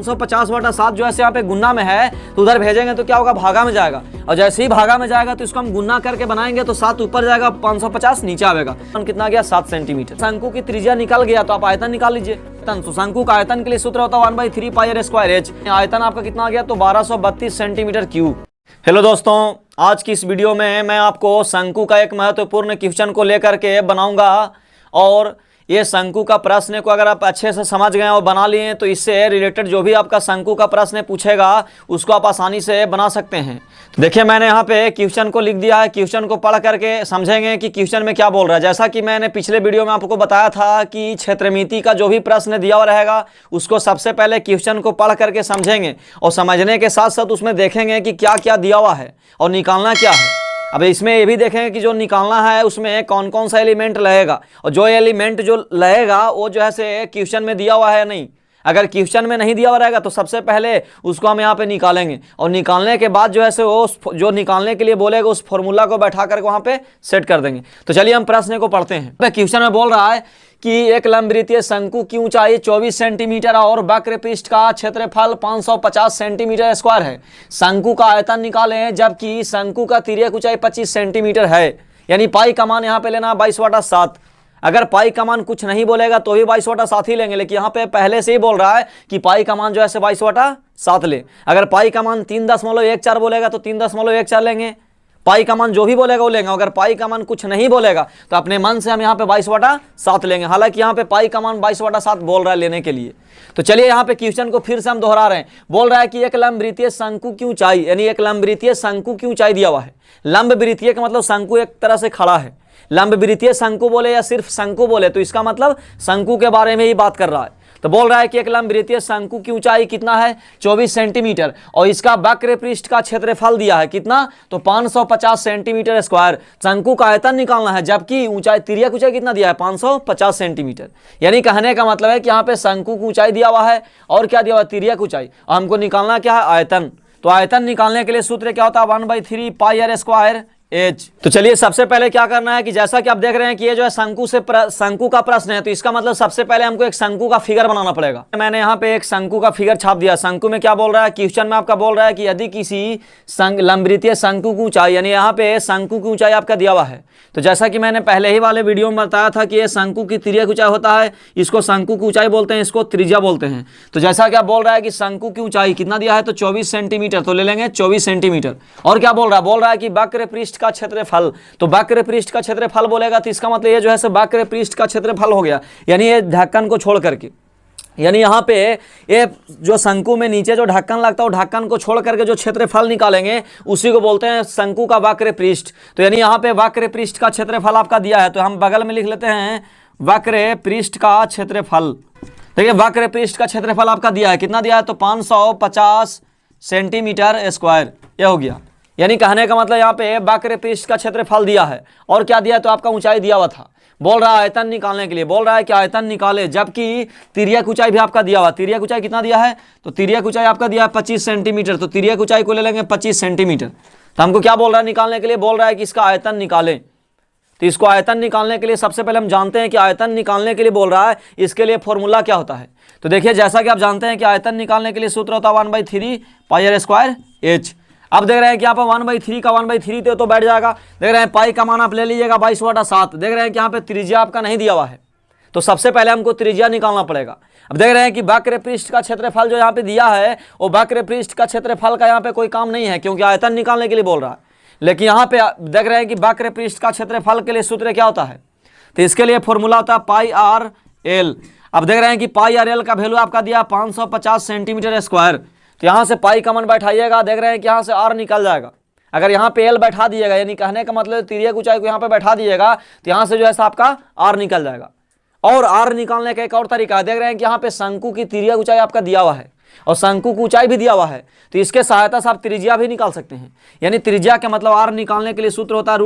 550 बटा 7 जो है यहाँ पे गुना में है, तो उधर भेजेंगे तो क्या होगा, भागा में जाएगा। और जैसे ही भागा में जाएगा तो इसको हम गुना करके बनाएंगे तो 7 ऊपर जाएगा, 550 नीचे आएगा। कितना गया, 7 सेंटीमीटर। शंकु की त्रिज्या निकल गया तो आप आयतन निकाल लीजिए। तो शंकु का आयतन के लिए सूत्र होता है 1/3 पाई r स्क्वायर h। आयतन आपका कितना आ गया, तो 1232 सेंटीमीटर क्यूब। हेलो दोस्तों, आज की इस वीडियो में मैं आपको शंकु का एक महत्वपूर्ण क्वेश्चन को लेकर के बनाऊंगा। और ये शंकु का प्रश्न को अगर आप अच्छे से समझ गए और बना लिए तो इससे रिलेटेड जो भी आपका शंकु का प्रश्न पूछेगा उसको आप आसानी से बना सकते हैं। तो देखिए, मैंने यहाँ पे क्वेश्चन को लिख दिया है। क्वेश्चन को पढ़ करके समझेंगे कि क्वेश्चन में क्या बोल रहा है। जैसा कि मैंने पिछले वीडियो में आपको बताया था कि क्षेत्रमिति का जो भी प्रश्न दिया हुआ रहेगा उसको सबसे पहले क्वेश्चन को पढ़ करके समझेंगे और समझने के साथ साथ उसमें देखेंगे कि क्या क्या दिया हुआ है और निकालना क्या है। अब इसमें ये भी देखेंगे कि जो निकालना है उसमें कौन कौन सा एलिमेंट लगेगा और जो एलिमेंट जो लगेगा वो जो है से क्वेश्चन में दिया हुआ है या नहीं। अगर क्वेश्चन में नहीं दिया हुआ रहेगा तो सबसे पहले उसको हम यहाँ पे निकालेंगे और निकालने के बाद जो है से वो जो निकालने के लिए बोलेगा उस फॉर्मूला को बैठा करके वहाँ पे सेट कर देंगे। तो चलिए हम प्रश्न को पढ़ते हैं। क्वेश्चन में बोल रहा है कि एक लंबवृत्तीय शंकु की ऊंचाई 24 सेंटीमीटर और वक्र पृष्ठ का क्षेत्रफल 550 सेंटीमीटर स्क्वायर है। शंकु का आयतन निकालें जबकि शंकु का तिर्यक ऊंचाई 25 सेंटीमीटर है। यानी पाई का मान यहाँ पे लेना 22/7। अगर पाई का मान कुछ नहीं बोलेगा तो भी 22/7 ही लेंगे, लेकिन यहाँ पे पहले से ही बोल रहा है कि पाई का मान जो है 22/7 ले। अगर पाई का मान 3.14 बोलेगा तो 3.14 लेंगे। पाई का मान जो भी बोलेगा वो लेंगे। अगर पाई का मान कुछ नहीं बोलेगा तो अपने मन से हम यहाँ पे 22/7 लेंगे। हालांकि यहाँ पे पाई का मान 22/7 बोल रहा है लेने के लिए। तो चलिए यहाँ पे क्वेश्चन को फिर से हम दोहरा रहे हैं। बोल रहा है कि एक लंबवृत्तीय शंकु की ऊंचाई, यानी एक लंबवृत्तीय शंकु की ऊंचाई दिया हुआ है। लंबवृत्तीय का मतलब शंकु एक तरह से खड़ा है। लंबवृत्तीय शंकु बोले या सिर्फ शंकु बोले तो इसका मतलब शंकु के बारे में ही बात कर रहा है। तो बोल रहा है कि एक लंबवृत्तीय शंकु की ऊंचाई कितना है, 24 सेंटीमीटर और इसका वक्र पृष्ठ का क्षेत्रफल दिया है कितना, तो 550 सेंटीमीटर स्क्वायर। शंकु का आयतन निकालना है जबकि ऊंचाई, तिर्यक ऊंचाई कितना दिया है, 550 सेंटीमीटर। यानी कहने का मतलब है कि यहाँ पे शंकु की ऊंचाई दिया हुआ है और क्या दिया हुआ है, तिर्यक ऊंचाई। और हमको निकालना क्या है, आयतन। तो आयतन निकालने के लिए सूत्र क्या होता है, 1/3 पाई r स्क्वायर h। तो चलिए सबसे पहले क्या करना है कि जैसा कि आप देख रहे हैं कि ये जो है शंकु का प्रश्न है, तो इसका मतलब सबसे पहले हमको एक शंकु का फिगर बनाना पड़ेगा। मैंने यहाँ पे एक शंकु का फिगर छाप दिया। शंकु में क्या बोल रहा है, क्वेश्चन में आपका बोल रहा है कि यदि किसी लंबवृत्तीय शंकु की ऊंचाई, यानी यहाँ पे शंकु की ऊंचाई आपका दिया हुआ है। तो जैसा कि मैंने पहले ही वाले वीडियो में बताया था कि ये शंकु की तिर्यक ऊंचाई होता है, इसको शंकु की ऊंचाई बोलते हैं, इसको त्रिज्या बोलते हैं। तो जैसा कि आप बोल रहा है कि शंकु की ऊंचाई कितना दिया है, तो 24 सेंटीमीटर, तो ले लेंगे 24 सेंटीमीटर। और क्या बोल रहा है कि वक्र पृष्ठ का क्षेत्रफल, तो वक्र पृष्ठ का क्षेत्रफल बोलेगा तो इसका मतलब ये जो है वक्र पृष्ठ का क्षेत्रफल हो गया, यानी ये ढक्कन को छोड़ करके। यानी यहाँ पे ये जो शंकु में नीचे जो ढक्कन लगता है वो ढक्कन को छोड़ करके जो क्षेत्रफल निकालेंगे उसी को बोलते हैं शंकु का वक्र पृष्ठ। तो यानी यहाँ पे वक्र पृष्ठ का क्षेत्रफल आपका दिया है, तो हम बगल में लिख लेते हैं वक्र पृष्ठ का क्षेत्रफल। देखिए वक्र पृष्ठ का क्षेत्रफल आपका दिया है, कितना दिया है, तो 550 सेंटीमीटर स्क्वायर। ये हो गया। यानी कहने का मतलब यहाँ पे वक्र पृष्ठ का क्षेत्रफल दिया है और क्या दिया है, तो आपका ऊंचाई दिया हुआ था। बोल रहा है आयतन निकालने के लिए, बोल रहा है कि आयतन निकाले जबकि तिर्यक ऊंचाई भी आपका दिया हुआ। तिर्यक ऊंचाई कितना दिया है, तो तिर्यक ऊंचाई आपका दिया है 25 सेंटीमीटर। तो तिर्यक ऊंचाई को ले लेंगे 25 सेंटीमीटर। तो हमको क्या बोल रहा है निकालने के लिए, बोल रहा है कि इसका आयतन निकालें। तो इसको आयतन निकालने के लिए सबसे पहले हम जानते हैं कि आयतन निकालने के लिए बोल रहा है, इसके लिए फॉर्मूला क्या होता है। तो देखिए जैसा कि आप जानते हैं कि आयतन निकालने के लिए सूत्र होता है 1/3 पाई r स्क्वायर h। अब देख रहे हैं कि यहाँ पर 1/3 का 1/3 तो बैठ जाएगा। देख रहे हैं पाई का मान आप ले लीजिएगा 22/7। देख रहे हैं कि यहाँ पे त्रिज्या आपका नहीं दिया हुआ है, तो सबसे पहले हमको त्रिज्या निकालना पड़ेगा। अब देख रहे हैं कि वक्र पृष्ठ का क्षेत्रफल जो यहाँ पे दिया है वो वक्र पृष्ठ का क्षेत्रफल का यहाँ पे कोई काम नहीं है क्योंकि आयतन निकालने के लिए बोल रहा है। लेकिन यहाँ पे देख रहे हैं कि वक्र पृष्ठ का क्षेत्रफल के लिए सूत्र क्या होता है, तो इसके लिए फॉर्मूला होता है पाई r l। अब देख रहे हैं कि पाई r l का वैल्यू आपका दिया 550 सेंटीमीटर स्क्वायर। तो यहाँ से पाई का मान बैठाइएगा, देख रहे हैं कि यहाँ से r निकल जाएगा। अगर यहाँ पे l बैठा दिएगा, यानी कहने का मतलब तिर्यक ऊंचाई को यहाँ पे बैठा दिएगा तो यहाँ से जो है आपका r निकल जाएगा। और r निकालने का एक और तरीका है, देख रहे हैं कि यहाँ पे शंकु की तिर्यक ऊंचाई आपका दिया हुआ है और शंकु की ऊंचाई भी दिया हुआ है, तो इसके सहायता से आप त्रिज्या भी निकाल सकते हैं। यानी त्रिज्या का मतलब r निकालने के लिए सूत्र होता है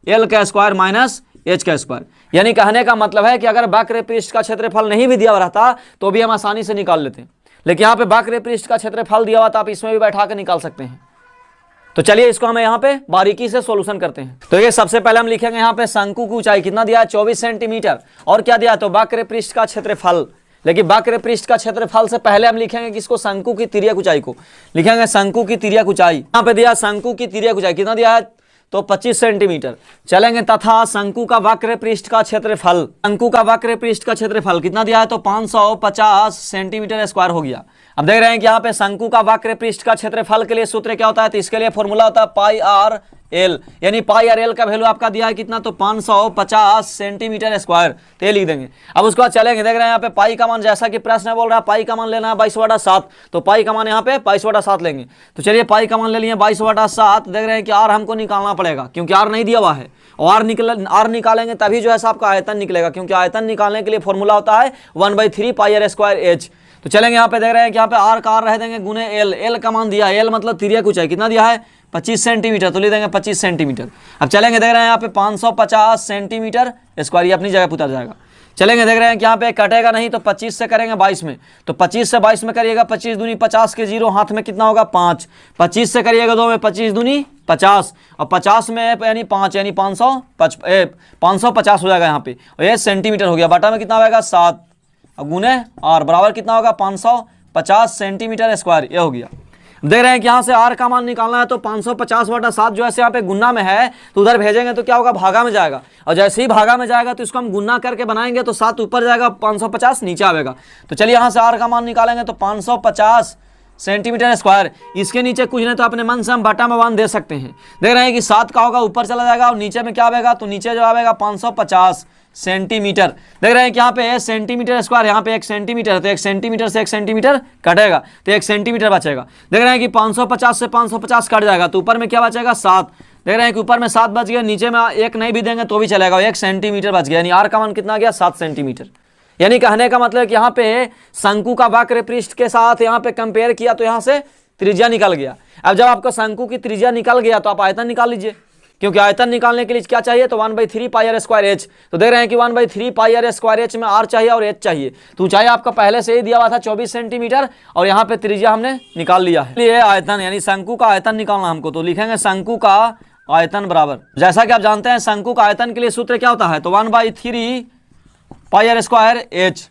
√l का स्क्वायर माइनस h का स्क्वायर। यानी कहने का मतलब है कि अगर वक्र पृष्ठ का क्षेत्रफल नहीं भी दिया हुआ रहता तो भी हम आसानी से निकाल लेते हैं, लेकिन यहाँ पे वक्र पृष्ठ का क्षेत्रफल दिया हुआ तो आप इसमें भी बैठा के निकाल सकते हैं। तो चलिए इसको हम यहाँ पे बारीकी से सॉल्यूशन करते हैं। तो ये सबसे पहले हम लिखेंगे यहाँ पे शंकु की ऊंचाई कितना दिया है 24 सेंटीमीटर और क्या दिया है तो वक्र पृष्ठ का क्षेत्रफल। लेकिन वक्र पृष्ठ का क्षेत्रफल से पहले हम लिखेंगे किसको, शंकु की तिर्यक ऊंचाई को लिखेंगे, शंकु की तिर्यक ऊंचाई। यहाँ पे दिया शंकु की तिर्यक ऊंचाई कितना दिया है, तो 25 सेंटीमीटर। चलेंगे तथा शंकु का वक्र पृष्ठ का क्षेत्रफल, शंकु का वक्र पृष्ठ का क्षेत्रफल कितना दिया है, तो 550 सेंटीमीटर स्क्वायर हो गया। अब देख रहे हैं कि यहाँ पे शंकु का वक्र पृष्ठ का क्षेत्रफल के लिए सूत्र क्या होता है, तो इसके लिए फॉर्मूला होता है पाई आर एल, यानी पाई आर एल का वैल्यू आपका दिया है कितना, तो 550 सेंटीमीटर स्क्वायर, तो ये लिख देंगे। अब उसके बाद चलेंगे, देख रहे हैं यहाँ पे पाई का मान, जैसा कि प्रश्न बोल रहा है पाई का मान लेना है 22/7, तो पाई का मान यहाँ पे 22/7 लेंगे। तो चलिए पाई का मान ले लिए 22/7। देख रहे हैं कि आर हमको निकालना पड़ेगा क्योंकि आर नहीं दिया हुआ है, और आर निकालेंगे तभी जो है आपका आयतन निकलेगा, क्योंकि आयतन निकालने के लिए फॉर्मूला होता है 1/3 पाई आर स्क्वायर एच। तो चलेंगे यहाँ पे, देख रहे हैं कि यहाँ पे आर का आर रह देंगे गुने एल, एल का मान दिया, एल मतलब तिर्यक ऊंचाई कितना दिया है, 25 सेंटीमीटर, तो ले देंगे 25 सेंटीमीटर। अब चलेंगे, देख रहे हैं यहाँ पे 550 सेंटीमीटर स्क्वायर, ये अपनी जगह पे उतर जाएगा। चलेंगे, देख रहे हैं कि यहाँ पे कटेगा नहीं, तो 25 से करेंगे 22 में, तो 25 से 22 में करिएगा, 25 दूनी 50 के 0 हाथ में कितना होगा 5, 25 से करिएगा 2 में, 25 दूनी 50, और 50 में यानी 5 यानी 550 हो जाएगा यहाँ पे, और ये सेंटीमीटर हो गया। बटा में कितना होगा 7, और गुने आर बराबर कितना होगा 550 सेंटीमीटर स्क्वायर, ये हो गया। देख रहे हैं कि यहाँ से आर का मान निकालना है, तो 550/7 जो है यहाँ पे गुना में है, तो उधर भेजेंगे तो क्या होगा, भागा में जाएगा, और जैसे ही भागा में जाएगा तो इसको हम गुना करके बनाएंगे तो 7 ऊपर जाएगा, 550 नीचे आएगा। तो चलिए यहाँ से आर का मान निकालेंगे, तो 550 सेंटीमीटर स्क्वायर, इसके नीचे कुछ नहीं तो अपने मन से हम बटा में 1 दे सकते हैं। देख रहे हैं कि 7 का होगा ऊपर चला जाएगा, और नीचे में क्या आएगा, तो नीचे जो आएगा 550 सेंटीमीटर। देख रहे हैं कि यहाँ पे सेंटीमीटर स्क्वायर, यहाँ पे 1 सेंटीमीटर है, तो 1 सेंटीमीटर से 1 सेंटीमीटर कटेगा, तो 1 सेंटीमीटर बचेगा। देख रहे हैं कि 550 से 550 कट जाएगा, तो ऊपर में क्या बचेगा 7। देख रहे हैं कि ऊपर में 7 बच गया, नीचे में 1 नहीं भी देंगे तो भी चलेगा, 1 सेंटीमीटर बच गया, यानी आर का मान कितना गया 7 सेंटीमीटर। यानी कहने का मतलब कि यहाँ पे शंकु का वक्र पृष्ठ के साथ यहाँ पे कंपेयर किया तो यहाँ से त्रिज्या निकल गया। अब जब आपको शंकु की त्रिज्या निकल गया तो आप आयतन निकाल लीजिए, क्योंकि आयतन निकालने के लिए क्या चाहिए, तो 1/3 पाई आर स्क्वायर एच। तो देख रहे हैं कि 1/3 पाई आर स्क्वायर एच में आर चाहिए और एच चाहिए, तो ऊंचाई आपका पहले से ही दिया हुआ था 24 सेंटीमीटर, और यहाँ पे त्रिज्या हमने निकाल लिया है। ये आयतन यानी शंकु का आयतन निकालना हमको, तो लिखेंगे शंकु का आयतन बराबर, जैसा कि आप जानते हैं शंकु का आयतन के लिए सूत्र क्या होता है, तो 1/3 पाई आर स्क्वायर एच,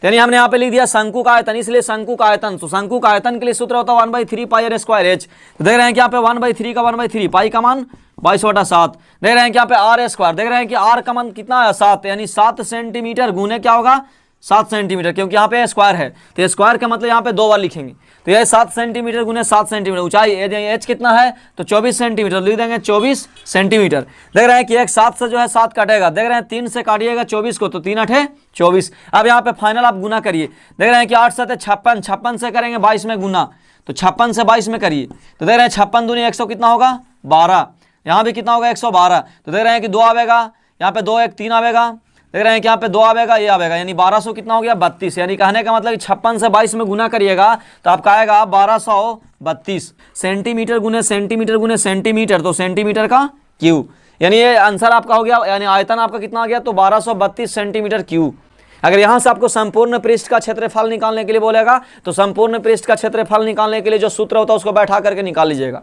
यानी हमने यहाँ पे लिख दिया शंकु का आयतन, इसलिए शंकु का आयतन, तो शंकु का आयतन के लिए सूत्र होता है 1/3 पाई आर स्क्वायर एच। तो देख रहे हैं कि यहाँ पे 1/3 का 1/3, पाई का मान 22/7। देख रहे हैं कि यहाँ पे आर स्क्वायर, देख रहे हैं कि आर का मान कितना है 7, यानी 7 सेंटीमीटर गुने क्या होगा 7 सेंटीमीटर, क्योंकि यहाँ पे स्क्वायर है, तो स्क्वायर का मतलब यहाँ पे 2 बार लिखेंगे, तो ये 7 सेंटीमीटर गुने 7 सेंटीमीटर। ऊंचाई एच कितना है, तो 24 सेंटीमीटर, लिख देंगे 24 सेंटीमीटर। देख रहे हैं कि एक 7 से जो है 7 कटेगा, देख रहे हैं 3 से काटिएगा 24 को, तो 3 8 24। अब यहाँ पे फाइनल आप गुना करिए, देख रहे हैं कि 8 7 56, 56 से करेंगे 22 में गुना, तो 56 से 22 में करिए, तो देख रहे हैं 56 दूनी 100 कितना होगा 12, यहाँ भी कितना होगा 112। तो देख रहे हैं कि 2 आवेगा, यहाँ पे 2 1 3 आवेगा, देख रहे हैं कि यहाँ पे 2 आवेगा, ये आवेगा, यानी 1200 कितना हो गया 32। यानी कहने का मतलब कि 56 से 22 में गुना करिएगा तो आपका आएगा 1232 सेंटीमीटर गुने सेंटीमीटर गुने सेंटीमीटर, तो सेंटीमीटर का क्यूब, यानी ये आंसर आपका हो गया, यानी आयतन आपका कितना आ गया, तो 1232 सेंटीमीटर क्यूब। अगर यहाँ से आपको संपूर्ण पृष्ठ का क्षेत्रफल निकालने के लिए बोलेगा तो संपूर्ण पृष्ठ का क्षेत्रफल निकालने के लिए जो सूत्र होता है उसको बैठा करके निकाल लीजिएगा,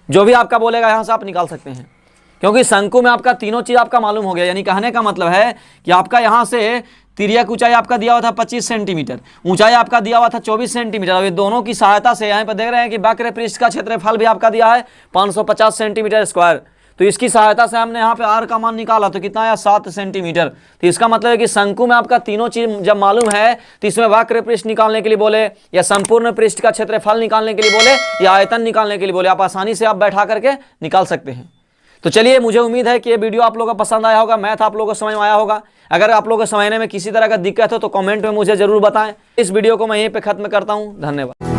जो भी आपका बोलेगा यहाँ से आप निकाल सकते हैं, क्योंकि शंकु में आपका तीनों चीज आपका मालूम हो गया। यानी कहने का मतलब है कि आपका यहाँ से तिर्यक ऊंचाई आपका दिया हुआ था 25 सेंटीमीटर, ऊंचाई आपका दिया हुआ था 24 सेंटीमीटर, और ये दोनों की सहायता से यहाँ पर देख रहे हैं कि वक्र पृष्ठ का क्षेत्रफल भी आपका दिया है 550 सेंटीमीटर स्क्वायर, तो इसकी सहायता से हमने यहाँ पे आर का मान निकाला तो कितना आया 7 सेंटीमीटर। तो इसका मतलब है कि शंकु में आपका तीनों चीज जब मालूम है तो इसमें वक्र पृष्ठ निकालने के लिए बोले या संपूर्ण पृष्ठ का क्षेत्रफल निकालने के लिए बोले या आयतन निकालने के लिए बोले, आप आसानी से आप बैठा करके निकाल सकते हैं। तो चलिए, मुझे उम्मीद है कि ये वीडियो आप लोगों को पसंद आया होगा, मैथ आप लोगों को समझ में आया होगा। अगर आप लोगों को समझने में किसी तरह का दिक्कत हो तो कमेंट में मुझे जरूर बताएं। इस वीडियो को मैं यहीं पे खत्म करता हूँ। धन्यवाद।